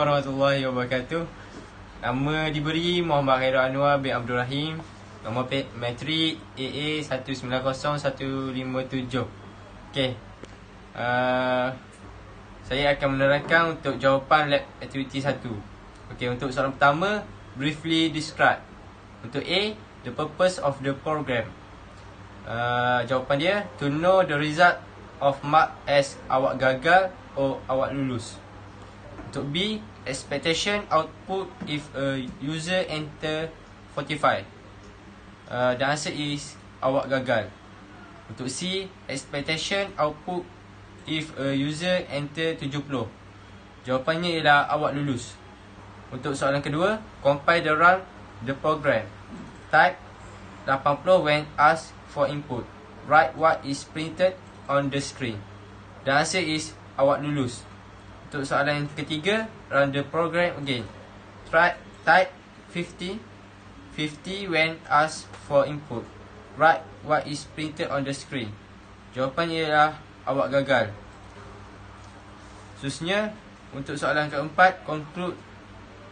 Warahmatullahi wabarakatuh. Nama diberi Muhammad Khairul Anwar bin Abdul Rahim. Nombor matrik AA190157. Okey. Saya akan menerangkan untuk jawapan lab activity 1. Okey, untuk soalan pertama, briefly describe. Untuk A, the purpose of the program. Jawapan dia, to know the result of mark as awak gagal or awak lulus. Untuk B, expectation output if a user enter 45. The answer is awak gagal. Untuk C, expectation output if a user enter 70. Jawapannya ialah awak lulus. Untuk soalan kedua, compile the run the program. Type 80 when asked for input. Write what is printed on the screen. The answer is awak lulus. Untuk soalan ketiga, run the program again. Type 50 when asked for input. Write what is printed on the screen. Jawapannya ialah awak gagal. Seterusnya, untuk soalan keempat, conclude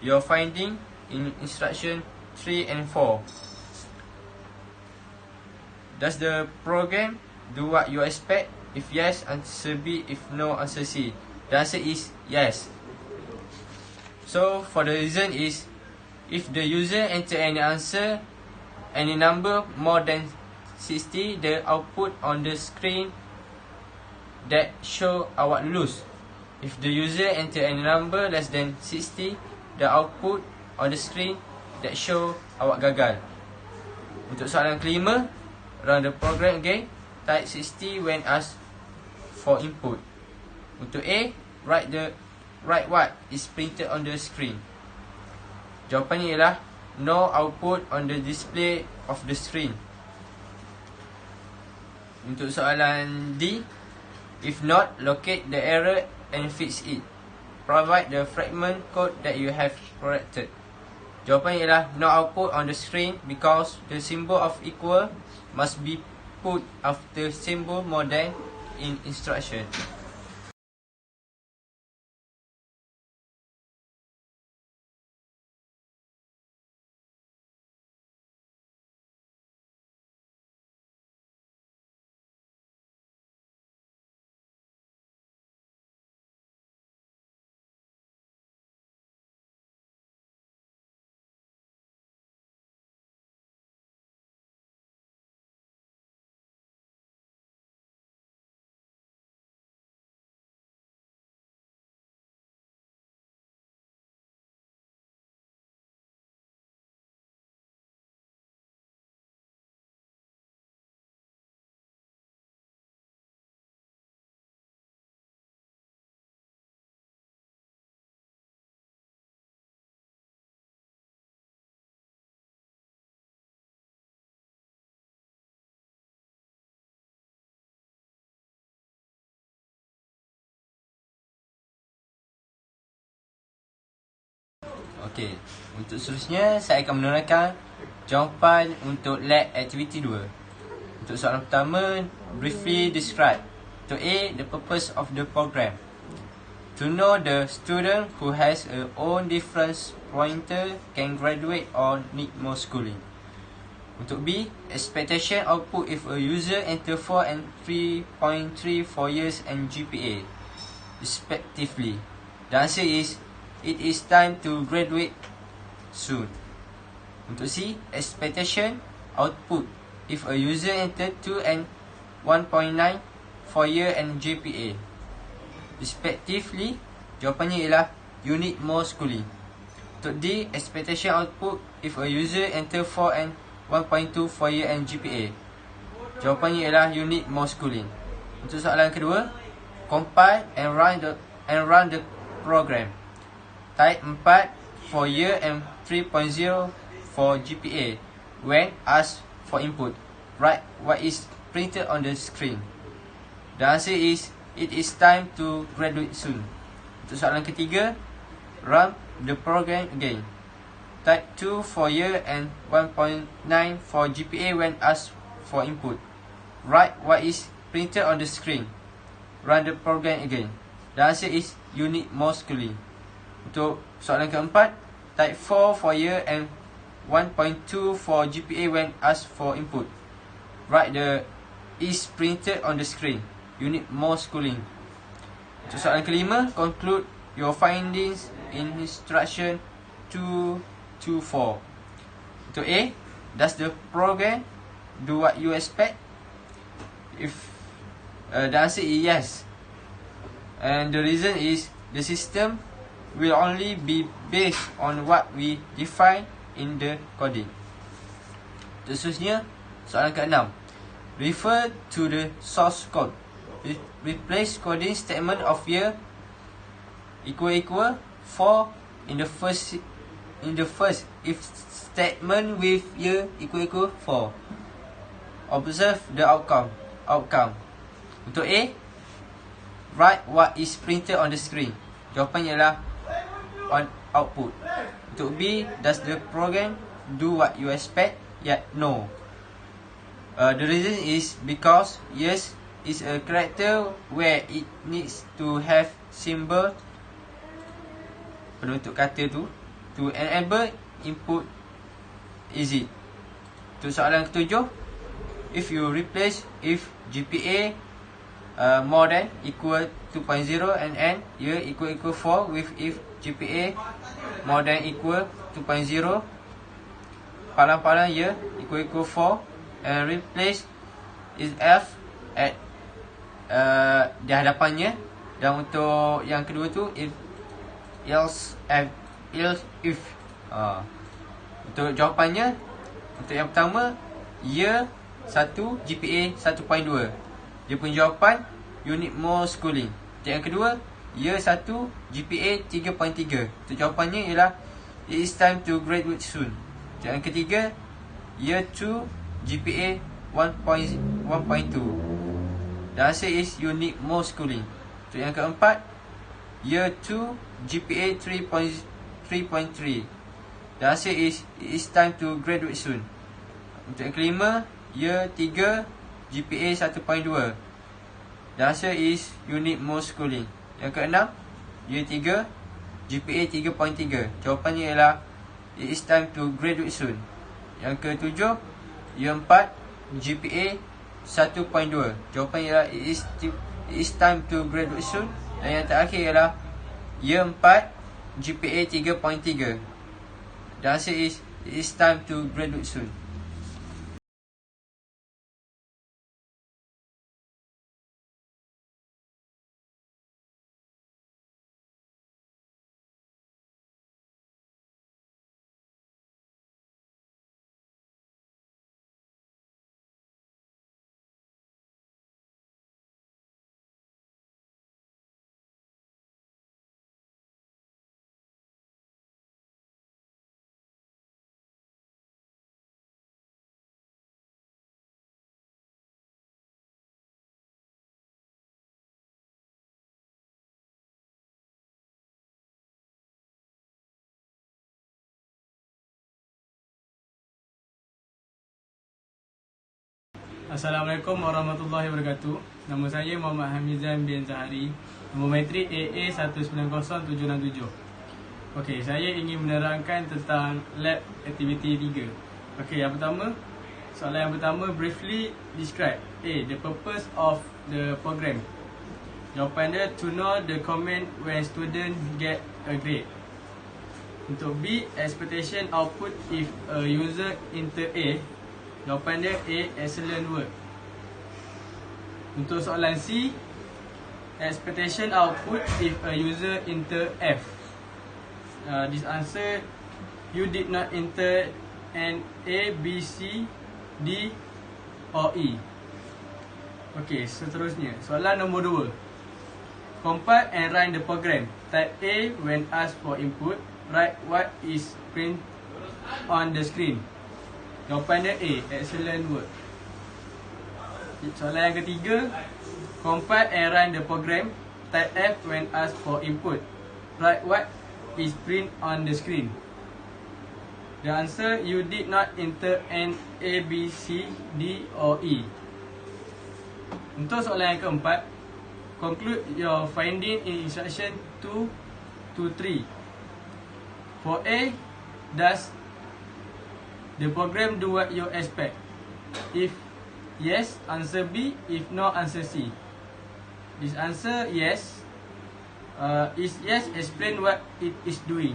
your finding in instruction 3 and 4. Does the program do what you expect? If yes, answer B. If no, answer C. The answer is yes. So for the reason is, if the user enter any answer, any number more than 60, the output on the screen that show awak lulus. If the user enter any number less than 60, the output on the screen that show awak gagal. Untuk soalan kelima, run the program again. Type 60 when asked for input. Untuk A, write what is printed on the screen. Jawapannya ialah no output on the display of the screen. Untuk soalan D, if not, locate the error and fix it. Provide the fragment code that you have corrected. Jawapannya ialah no output on the screen because the symbol of equal must be put after symbol more than in instruction. Okey, untuk seterusnya saya akan menerangkan jawapan untuk lab activity 2. Untuk soalan pertama, briefly describe. To A, the purpose of the program. To know the student who has a own difference pointer can graduate or need more schooling. Untuk B, expectation output if a user enter 4 and 3.3 for years and GPA respectively. The answer is it is time to graduate soon. Untuk C, expectation output if a user enter 2 and 1.9 for year and GPA respectively. Jawapannya ialah you need more schooling. Untuk D, expectation output if a user enter 4 and 1.2 for year and GPA. Jawapannya ialah you need more schooling. Untuk soalan kedua, compile and run the program. Type 4 for year and 3.0 for GPA when asked for input. Write what is printed on the screen. The answer is it is time to graduate soon. Untuk soalan ketiga, run the program again. Type 2 for year and 1.9 for GPA when asked for input. Write what is printed on the screen. Run the program again. The answer is you need more schooling. Untuk soalan keempat, type 4 for year and 1.2 for GPA when asked for input. Write the is printed on the screen. You need more schooling. Untuk soalan kelima, conclude your findings in instruction 2 to 4. Untuk A, does the program do what you expect? If the answer is yes, and the reason is the system will only be based on what we define in the coding. Seterusnya, soalan ke-6. Refer to the source code. Replace coding statement of year equal for in the first if statement with year equal 4. Observe the outcome. Untuk A, write what is printed on the screen. Jawapannya ialah on output. Untuk B, does the program do what you expect? Yet no. The reason is because yes is a character where it needs to have symbol penutup kata tu to enable input easy. Untuk soalan ketujuh, if you replace if GPA more than equal 2.0 and N year equal 4 with if GPA more than equal 2.0 palang year equal 4 and replace is F at di hadapannya. Dan untuk yang kedua tu else if untuk jawapannya, untuk yang pertama year 1 GPA 1.2, dia punya jawapan you need more schooling. Untuk yang kedua year 1 GPA 3.3, untuk jawapannya ialah it is time to graduate soon. Untuk yang ketiga year 2 GPA 1.2, the answer is you need more schooling. Untuk yang keempat year 2 GPA 3.3, the answer is it is time to graduate soon. Untuk yang kelima year 3 GPA 1.2, the answer is you need more schooling. Yang keenam year 3 GPA 3.3, jawapannya ialah it is time to graduate soon. Yang ketujuh year 4 GPA 1.2, jawapannya ialah it is time to graduate soon. Dan yang terakhir ialah year 4 GPA 3.3, the answer is it is time to graduate soon. Assalamualaikum warahmatullahi wabarakatuh. Nama saya Muhammad Hamizan bin Zahari. Nombor matrik AA 190767. Okey, saya ingin menerangkan tentang lab activity 3. Okey, yang pertama, soalan yang pertama, briefly describe A, the purpose of the program. Jawapan dia, to know the comment when student get a grade. Untuk B, expectation output if a user enter A. Jawapan dia A, excellent work. Untuk soalan C, expectation output if a user enter F. This answer, you did not enter an A, B, C, D or E. Okey, seterusnya soalan nombor 2. Compile and run the program. Type A when asked for input. Write what is print on the screen. Jawapan dia A, excellent work. Soalan yang ketiga, compile and run the program. Type F when asked for input. Write what is print on the screen. The answer, you did not enter an A, B, C, D or E. Untuk soalan yang keempat, conclude your finding in instruction 2 to 3. For A, does the program do what you expect? If yes, answer B. If no, answer C. This answer yes. Is yes, explain what it is doing.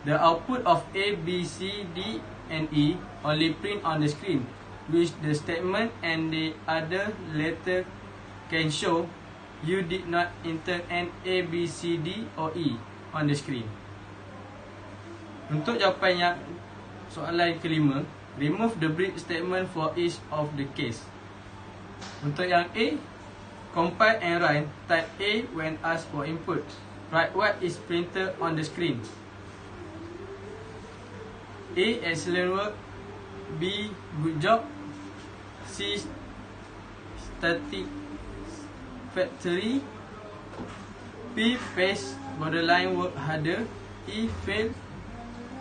The output of A, B, C, D and E only print on the screen, which the statement and the other letter can show you did not enter an A, B, C, D or E on the screen. Untuk jawapan yang soalan kelima, remove the break statement for each of the case. Untuk yang A, compile and run, type A when asked for input. Write what is printed on the screen. A, excellent work. B, good job. C, static factory. P, pace, borderline, work harder. E, fail,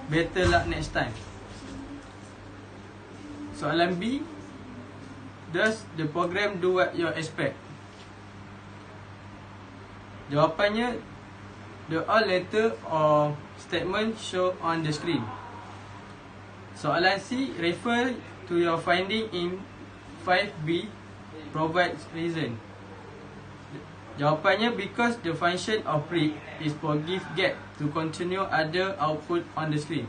better luck next time. Soalan B, does the program do what you expect? Jawapannya, the all letter or statement show on the screen. Soalan C, refer to your finding in 5B, provide reason. Jawapannya, because the function of print is for give get to continue other output on the screen.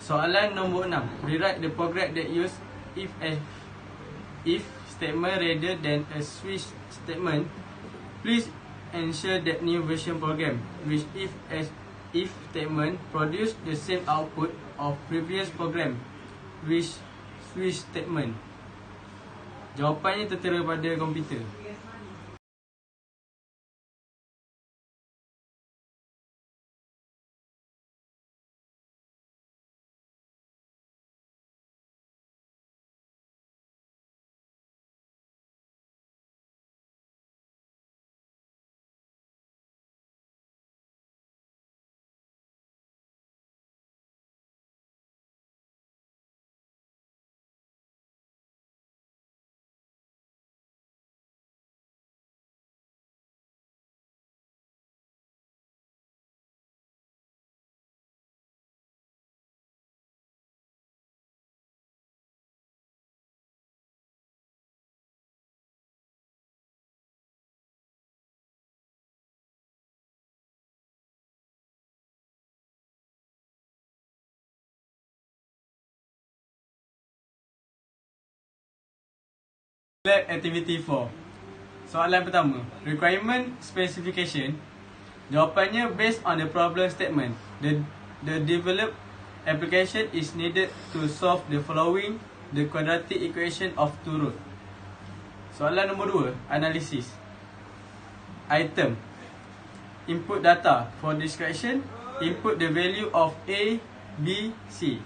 Soalan nombor 6, rewrite the program that use if statement rather than a switch statement. Please ensure that new version program which if statement produce the same output of previous program which switch statement. Jawapannya tertera pada komputer. Lab Activity 4. Soalan pertama, requirement specification. Jawapannya, based on the problem statement, the developed application is needed to solve the following, the quadratic equation of two roots. Soalan nombor 2, analisis. Item, input data. For description, input the value of A, B, C.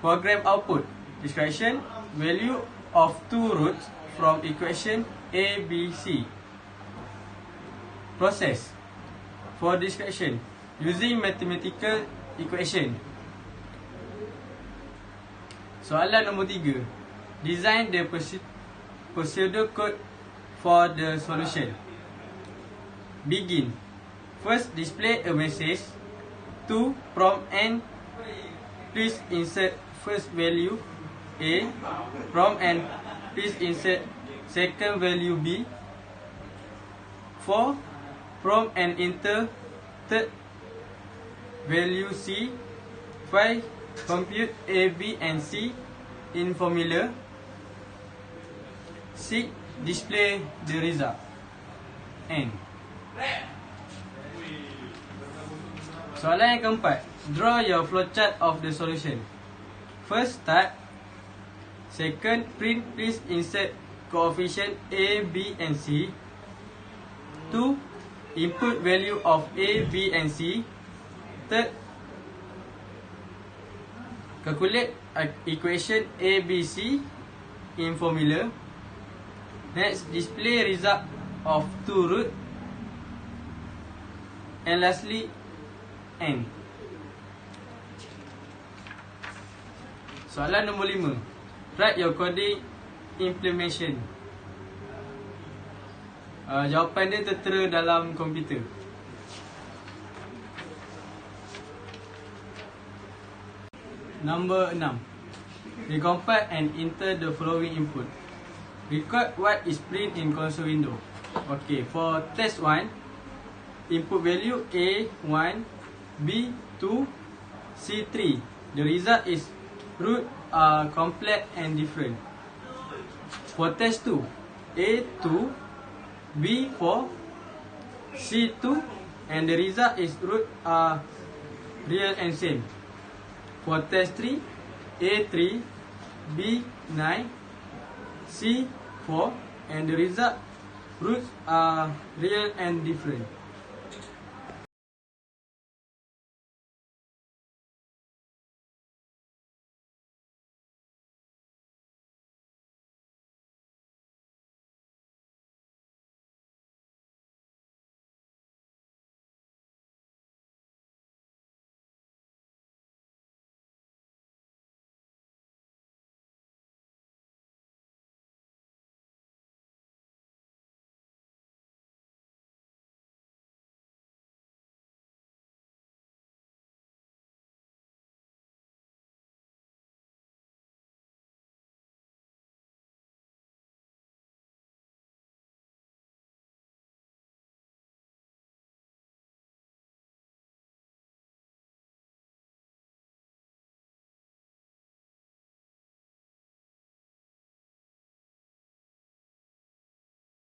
Program output. Description, value of two roots from equation A, B, C. Process. For description, using mathematical equation. Soalan nombor 3, design the pseudo code for the solution. Begin. First, display a message. 2, prompt and please insert first value A. Prompt and please insert second value B. 4, prompt and enter third value C. 5, compute A, B and C in formula. 6, display the result. N. Soalan yang keempat, draw your flowchart of the solution. First, start. Second, print, please insert coefficient A, B and C. 2, input value of A, B and C. Third, calculate equation A, B, C in formula. Next, display result of two root. And lastly, N. Soalan nombor 5. Write your coding implementation. Jawapan dia tertera dalam komputer. Number 6. Recompile and enter the following input. Record what is print in console window. Okay, for test 1, input value A1, B2, C3. The result is root are complex and different. For test 2, A2, B4, C2, and the result is root are real and same. For test 3, A3, B9, C4, and the result roots are real and different.